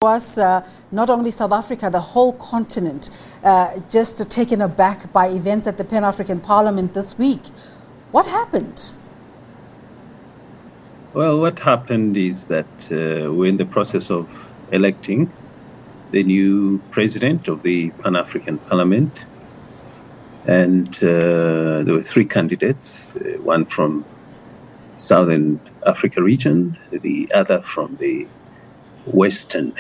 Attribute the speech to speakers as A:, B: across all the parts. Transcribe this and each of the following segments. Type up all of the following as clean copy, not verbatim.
A: was not only South Africa, the whole continent, just taken aback by events at the Pan-African Parliament this week. What happened?
B: Well, what happened is that we're in the process of electing the new president of the Pan-African Parliament. And there were three candidates, one from Southern Africa region, the other from the Western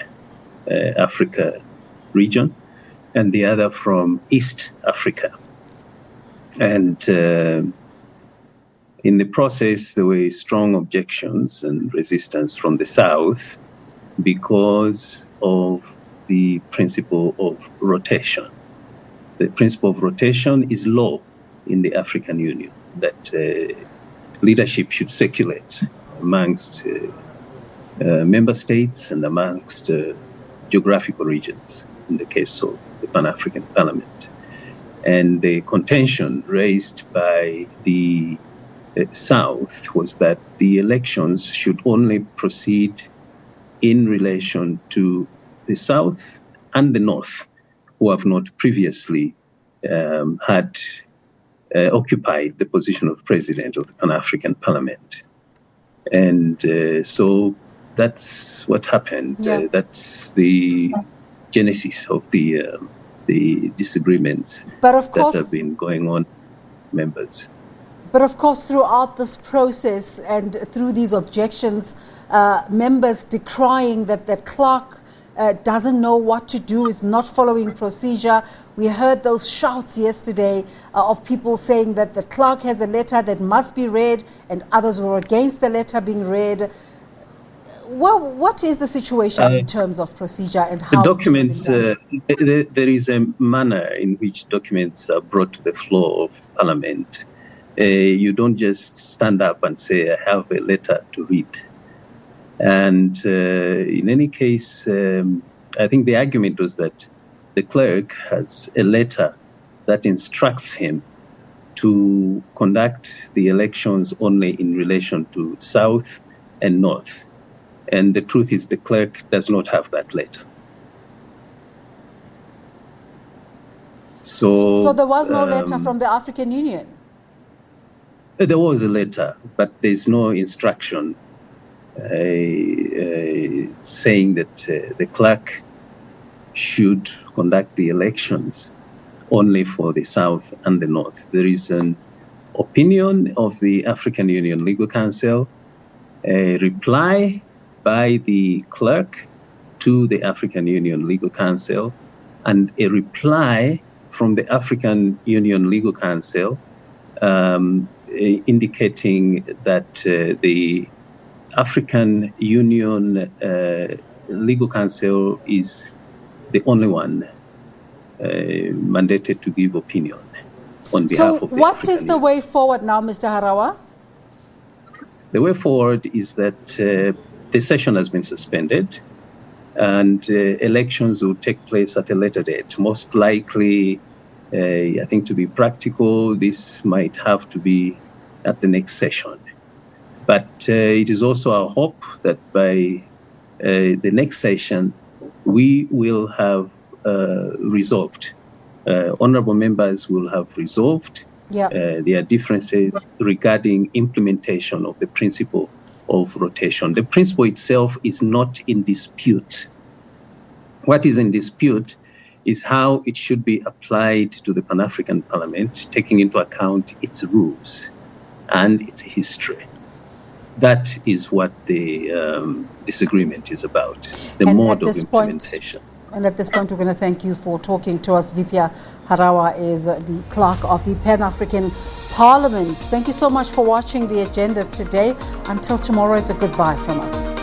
B: Africa region, and the other from East Africa. And in the process, there were strong objections and resistance from the South because of the principle of rotation. The principle of rotation is law in the African Union, that leadership should circulate amongst member states and amongst geographical regions, in the case of the Pan-African Parliament. And the contention raised by the South was that the elections should only proceed in relation to the South and the North, who have not previously had occupied the position of president of the Pan-African Parliament. And so that's what happened.
A: Yeah.
B: That's the genesis of the disagreements
A: But of course,
B: that have been going on, members.
A: But of course, throughout this process and through these objections, members decrying that clerk doesn't know what to do, is not following procedure. We heard those shouts yesterday of people saying that the clerk has a letter that must be read, and others were against the letter being read. Well, what is the situation in terms of procedure and how
B: the documents? There is a manner in which documents are brought to the floor of Parliament. You don't just stand up and say, I have a letter to read. And in any case, I think the argument was that the clerk has a letter that instructs him to conduct the elections only in relation to South and North. And the truth is the clerk does not have that letter.
A: So there was no letter from the African Union?
B: There was a letter, but there's no instruction saying that the clerk should conduct the elections only for the South and the North. There is an opinion of the African Union Legal Council, a reply by the clerk to the African Union Legal Council, and a reply from the African Union Legal Council indicating that the African Union Legal Council is the only one mandated to give opinion on behalf of the
A: what
B: African
A: is the
B: Union.
A: way forward now, Mr. Harawa?
B: The way forward is that the session has been suspended and elections will take place at a later date. Most likely, I think to be practical, this might have to be at the next session. But it is also our hope that by the next session, we will have resolved. Honorable members will have resolved their differences regarding implementation of the principle of rotation. The principle itself is not in dispute. What is in dispute is how it should be applied to the Pan-African Parliament, taking into account its rules and its history. That is what the disagreement is about, the mode of implementation.
A: And at this point, we're going to thank you for talking to us. Vipya Harawa is the clerk of the Pan-African Parliament. Thank you so much for watching the agenda today. Until tomorrow, it's a goodbye from us.